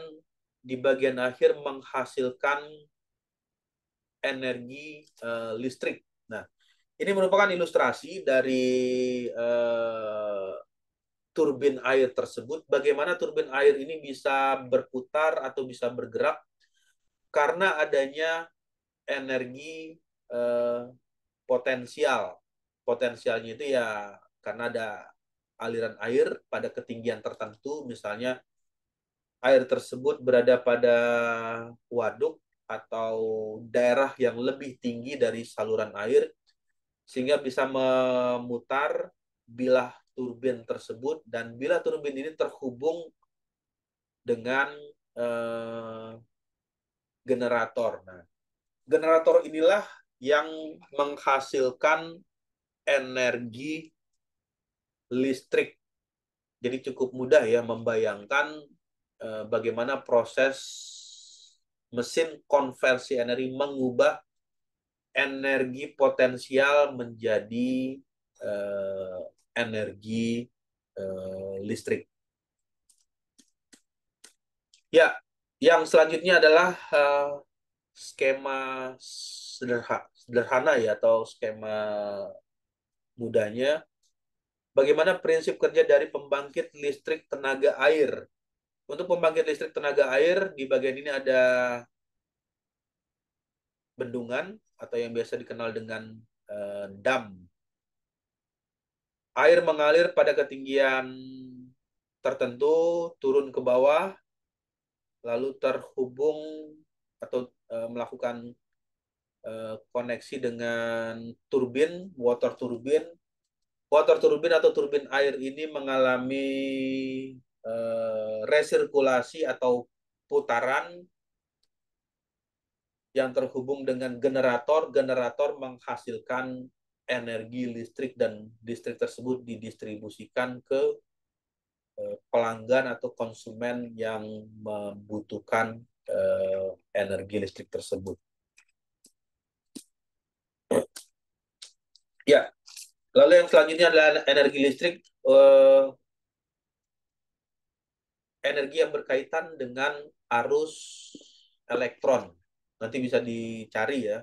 di bagian akhir menghasilkan energi listrik. Nah, ini merupakan ilustrasi dari turbin air tersebut. Bagaimana turbin air ini bisa berputar atau bisa bergerak karena adanya energi potensial. Potensialnya itu ya karena ada aliran air pada ketinggian tertentu, misalnya air tersebut berada pada waduk atau daerah yang lebih tinggi dari saluran air, sehingga bisa memutar bilah turbin tersebut, dan bilah turbin ini terhubung dengan eh, generator. Nah, generator inilah yang menghasilkan energi listrik. Jadi cukup mudah ya membayangkan bagaimana proses mesin konversi energi mengubah energi potensial menjadi energi listrik. Ya, yang selanjutnya adalah skema sederhana ya, atau skema mudahnya. Bagaimana prinsip kerja dari pembangkit listrik tenaga air? Untuk pembangkit listrik tenaga air, di bagian ini ada bendungan atau yang biasa dikenal dengan dam. Air mengalir pada ketinggian tertentu, turun ke bawah, lalu terhubung atau melakukan koneksi dengan turbin, water turbine. Water turbine atau turbin air ini mengalami resirkulasi atau putaran yang terhubung dengan generator. Generator menghasilkan energi listrik dan listrik tersebut didistribusikan ke pelanggan atau konsumen yang membutuhkan energi listrik tersebut. Ya, lalu yang selanjutnya adalah energi listrik, energi yang berkaitan dengan arus elektron. Nanti bisa dicari ya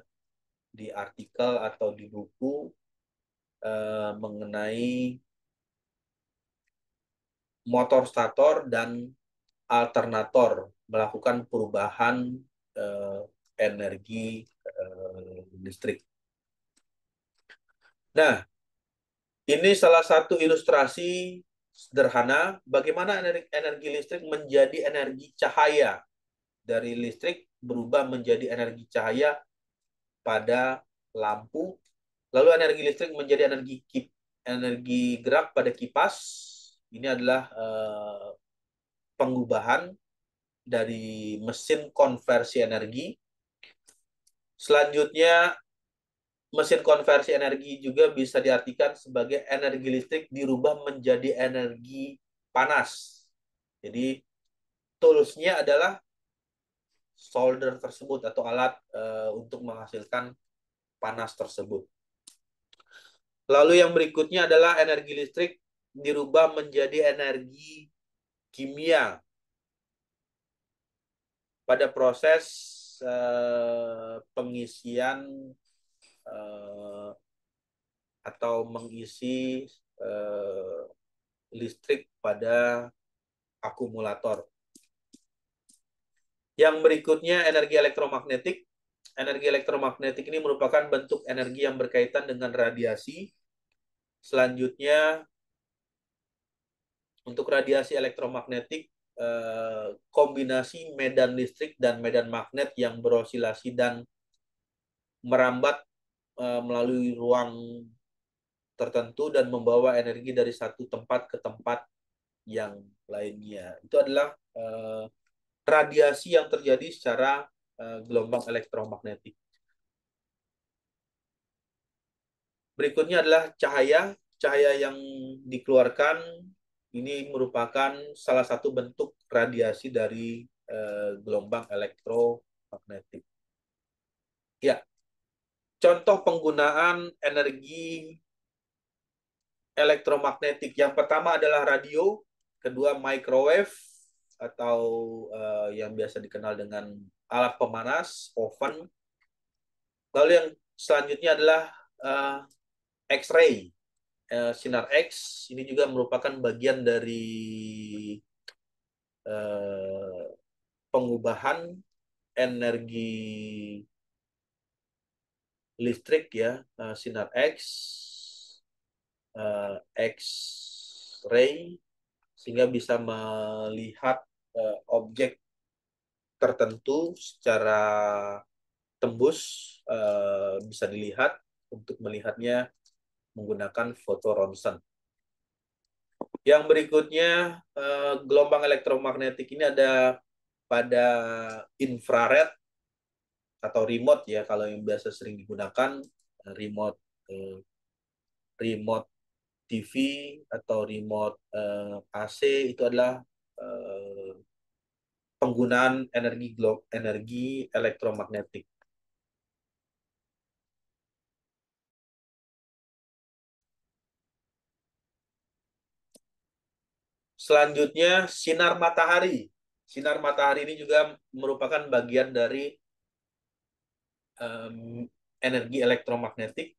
di artikel atau di buku mengenai motor stator dan alternator melakukan perubahan energi listrik. Nah, ini salah satu ilustrasi sederhana bagaimana energi listrik menjadi energi cahaya. Dari listrik berubah menjadi energi cahaya pada lampu. Lalu energi listrik menjadi energi gerak pada kipas. Ini adalah pengubahan dari mesin konversi energi. Selanjutnya, mesin konversi energi juga bisa diartikan sebagai energi listrik dirubah menjadi energi panas. Jadi, toolsnya adalah solder tersebut atau alat untuk menghasilkan panas tersebut. Lalu yang berikutnya adalah energi listrik dirubah menjadi energi kimia pada proses pengisian atau mengisi listrik pada akumulator. Yang berikutnya energi elektromagnetik. Energi elektromagnetik ini merupakan bentuk energi yang berkaitan dengan radiasi. Selanjutnya, untuk radiasi elektromagnetik, kombinasi medan listrik dan medan magnet yang berosilasi dan merambat melalui ruang tertentu dan membawa energi dari satu tempat ke tempat yang lainnya. Itu adalah radiasi yang terjadi secara gelombang elektromagnetik. Berikutnya adalah cahaya. Cahaya yang dikeluarkan ini merupakan salah satu bentuk radiasi dari gelombang elektromagnetik. Ya, contoh penggunaan energi elektromagnetik. Yang pertama adalah radio, kedua microwave atau yang biasa dikenal dengan alat pemanas, oven. Lalu yang selanjutnya adalah X-ray, sinar X. Ini juga merupakan bagian dari pengubahan energi listrik ya, sinar X, X-ray, sehingga bisa melihat objek tertentu secara tembus, bisa dilihat untuk melihatnya menggunakan foto ronsen. Yang berikutnya, gelombang elektromagnetik ini ada pada infrared atau remote ya, kalau yang biasa sering digunakan remote remote TV atau remote AC. Itu adalah penggunaan energi elektromagnetik. Selanjutnya, sinar matahari. Sinar matahari ini juga merupakan bagian dari energi elektromagnetik.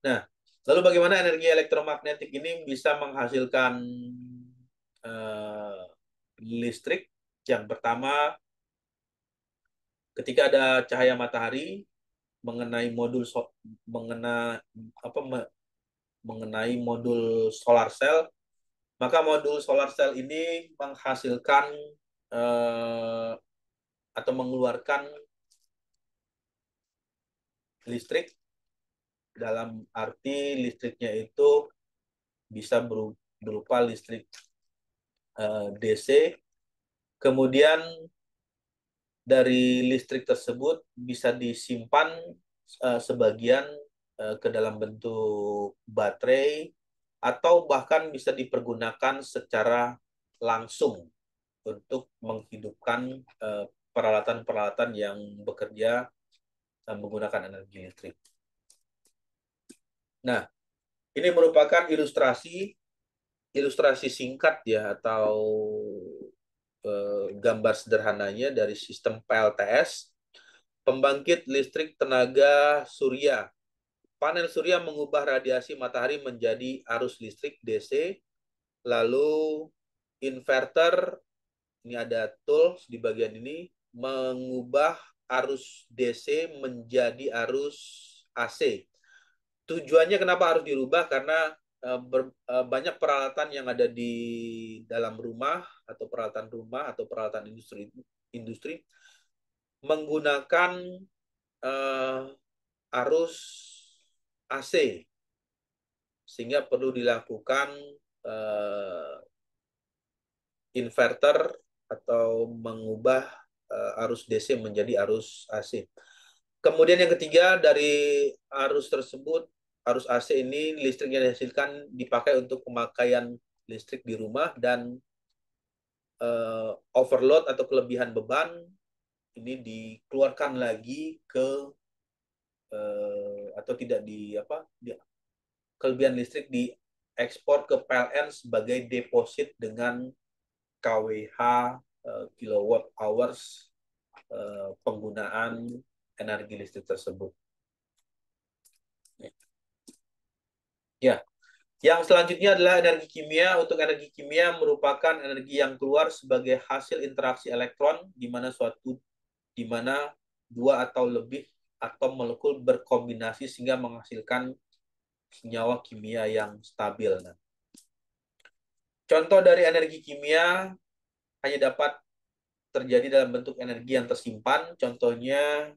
Nah, lalu bagaimana energi elektromagnetik ini bisa menghasilkan listrik? Yang pertama, ketika ada cahaya matahari mengenai mengenai modul solar cell, maka modul solar cell ini menghasilkan atau mengeluarkan listrik. Dalam arti listriknya itu bisa berupa listrik DC. Kemudian dari listrik tersebut bisa disimpan sebagian ke dalam bentuk baterai, atau bahkan bisa dipergunakan secara langsung untuk menghidupkan peralatan-peralatan yang bekerja menggunakan energi listrik. Nah, ini merupakan ilustrasi singkat ya, atau gambar sederhananya dari sistem PLTS, pembangkit listrik tenaga surya. Panel surya mengubah radiasi matahari menjadi arus listrik DC, lalu inverter, ini ada tools di bagian ini, mengubah arus DC menjadi arus AC. Tujuannya kenapa harus dirubah? Karena banyak peralatan yang ada di dalam rumah atau peralatan industri menggunakan arus AC, sehingga perlu dilakukan inverter atau mengubah arus DC menjadi arus AC. Kemudian yang ketiga, dari arus tersebut, arus AC ini listrik yang dihasilkan dipakai untuk pemakaian listrik di rumah, dan overload atau kelebihan beban ini dikeluarkan lagi ke atau tidak kelebihan listrik diekspor ke PLN sebagai deposit dengan kWh kilowatt hours penggunaan energi listrik tersebut. Ya, yang selanjutnya adalah energi kimia. Untuk energi kimia merupakan energi yang keluar sebagai hasil interaksi elektron di mana dua atau lebih atom molekul berkombinasi sehingga menghasilkan senyawa kimia yang stabil. Nah, contoh dari energi kimia hanya dapat terjadi dalam bentuk energi yang tersimpan. Contohnya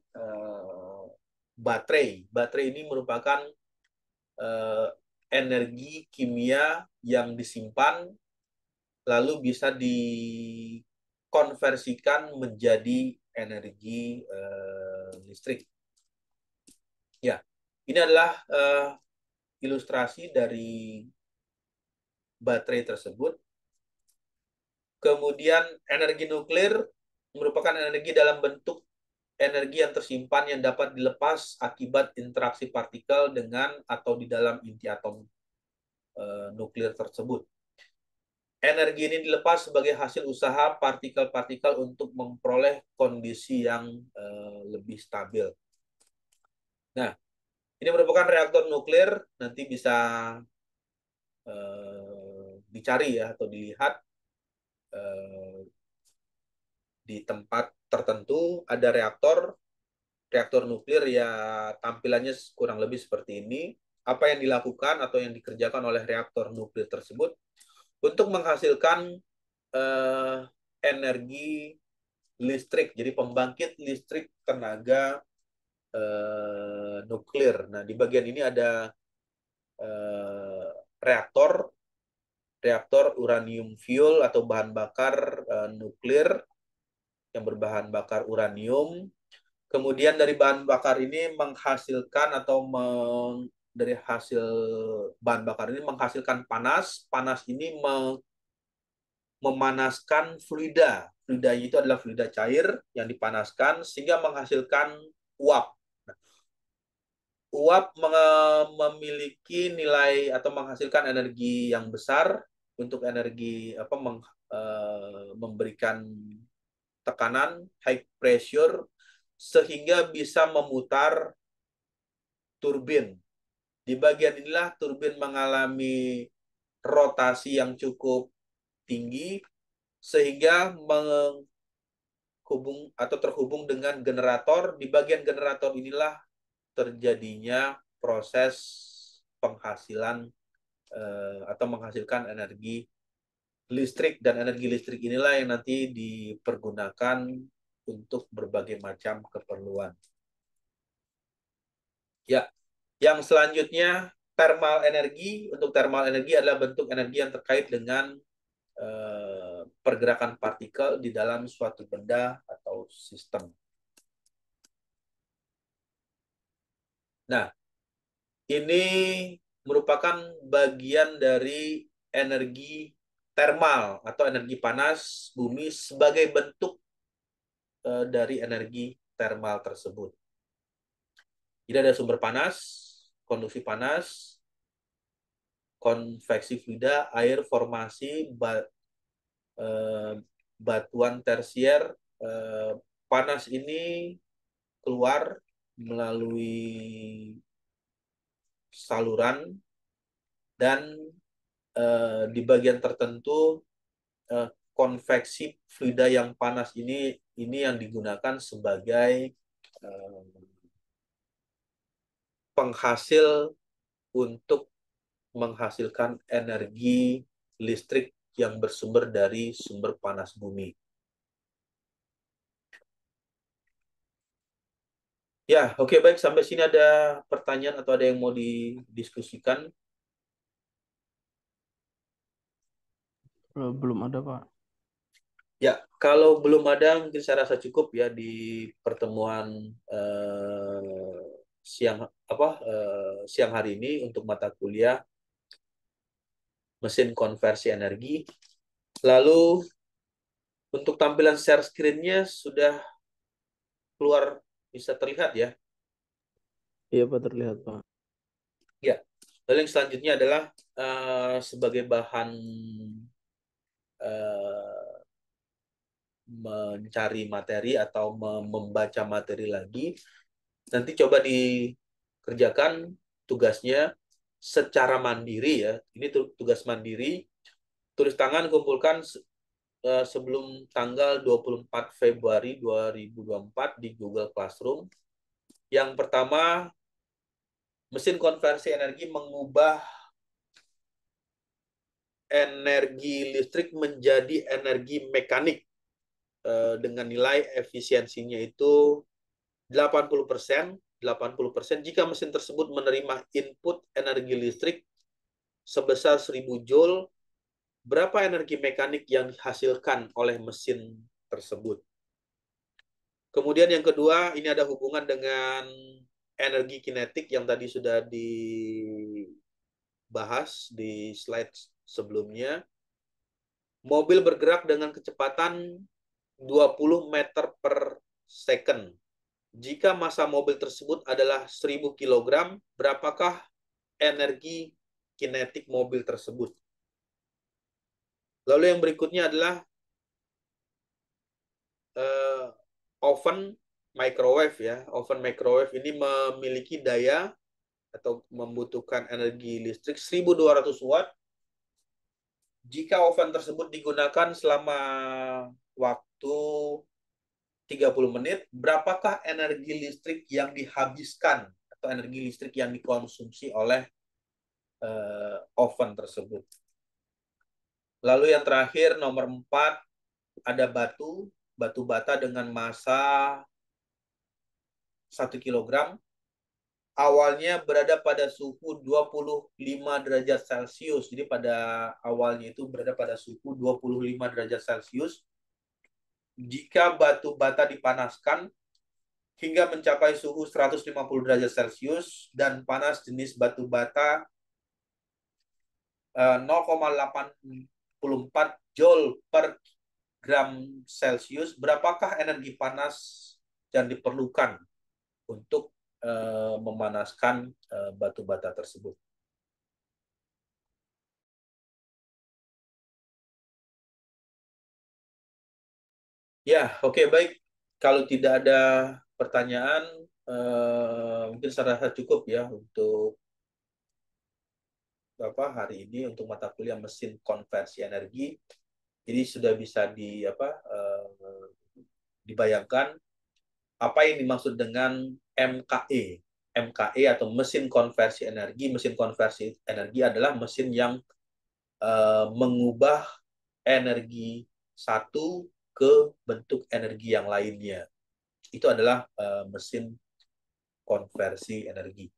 baterai. Baterai ini merupakan eh, energi kimia yang disimpan lalu bisa dikonversikan menjadi energi listrik. Ya, ini adalah ilustrasi dari baterai tersebut. Kemudian energi nuklir merupakan energi dalam bentuk energi yang tersimpan yang dapat dilepas akibat interaksi partikel dengan atau di dalam inti atom nuklir tersebut. Energi ini dilepas sebagai hasil usaha partikel-partikel untuk memperoleh kondisi yang lebih stabil. Nah, ini merupakan reaktor nuklir, nanti bisa dicari ya atau dilihat di tempat tertentu ada reaktor nuklir ya tampilannya kurang lebih seperti ini. Apa yang dilakukan atau yang dikerjakan oleh reaktor nuklir tersebut untuk menghasilkan eh, energi listrik, jadi pembangkit listrik tenaga nuklir. Nah, di bagian ini ada eh, reaktor, reaktor uranium fuel atau bahan bakar nuklir yang berbahan bakar uranium. Kemudian dari bahan bakar ini menghasilkan atau dari hasil bahan bakar ini menghasilkan panas. Panas ini memanaskan fluida. Fluida itu adalah fluida cair yang dipanaskan sehingga menghasilkan uap. Nah, uap memiliki nilai atau menghasilkan energi yang besar untuk energi memberikan tekanan high pressure sehingga bisa memutar turbin. Di bagian inilah turbin mengalami rotasi yang cukup tinggi sehingga menghubung atau terhubung dengan generator. Di bagian generator inilah terjadinya proses penghasilan atau menghasilkan energi listrik, dan energi listrik inilah yang nanti dipergunakan untuk berbagai macam keperluan. Ya, yang selanjutnya thermal energi. Untuk thermal energi adalah bentuk energi yang terkait dengan pergerakan partikel di dalam suatu benda atau sistem. Nah, ini merupakan bagian dari energi termal atau energi panas bumi sebagai bentuk dari energi termal tersebut. Jadi ada sumber panas, konduksi panas, konveksi fluida, air formasi, batuan tersier. Panas ini keluar melalui saluran dan di bagian tertentu konveksi fluida yang panas ini yang digunakan sebagai penghasil untuk menghasilkan energi listrik yang bersumber dari sumber panas bumi. Ya, oke, baik. Sampai sini ada pertanyaan atau ada yang mau didiskusikan? Belum ada, Pak. Ya, kalau belum ada, mungkin saya rasa cukup ya di pertemuan siang siang hari ini untuk mata kuliah mesin konversi energi. Lalu untuk tampilan share screen-nya sudah keluar, bisa terlihat ya. Iya, Pak, terlihat, Pak. Ya. Lalu yang selanjutnya adalah sebagai bahan uh, mencari materi atau membaca materi lagi. Nanti coba dikerjakan tugasnya secara mandiri ya. Ini tugas mandiri. Tulis tangan kumpulkan sebelum tanggal 24 Februari 2024 di Google Classroom. Yang pertama, mesin konversi energi mengubah energi listrik menjadi energi mekanik dengan nilai efisiensinya itu 80%. 80% jika mesin tersebut menerima input energi listrik sebesar 1000 Joule, berapa energi mekanik yang dihasilkan oleh mesin tersebut? Kemudian yang kedua, ini ada hubungan dengan energi kinetik yang tadi sudah dibahas di slide sebelumnya. Mobil bergerak dengan kecepatan 20 meter per second. Jika massa mobil tersebut adalah 1000 kg, berapakah energi kinetik mobil tersebut? Lalu yang berikutnya adalah uh, oven microwave ya. Oven microwave ini memiliki daya atau membutuhkan energi listrik 1200 watt. Jika oven tersebut digunakan selama waktu 30 menit, berapakah energi listrik yang dihabiskan atau energi listrik yang dikonsumsi oleh oven tersebut? Lalu yang terakhir nomor 4 ada batu bata dengan massa 1 kilogram. Awalnya berada pada suhu 25 derajat Celcius. Jadi pada awalnya itu berada pada suhu 25 derajat Celcius. Jika batu bata dipanaskan hingga mencapai suhu 150 derajat Celcius dan panas jenis batu bata 0,84 Joule per gram Celcius, berapakah energi panas yang diperlukan untuk memanaskan batu bata tersebut? Ya, oke, baik. Kalau tidak ada pertanyaan, mungkin saya rasa cukup ya untuk hari ini untuk mata kuliah mesin konversi energi. Jadi sudah bisa dibayangkan apa yang dimaksud dengan MKE. MKE atau mesin konversi energi. Mesin konversi energi adalah mesin yang mengubah energi satu ke bentuk energi yang lainnya. Itu adalah mesin konversi energi.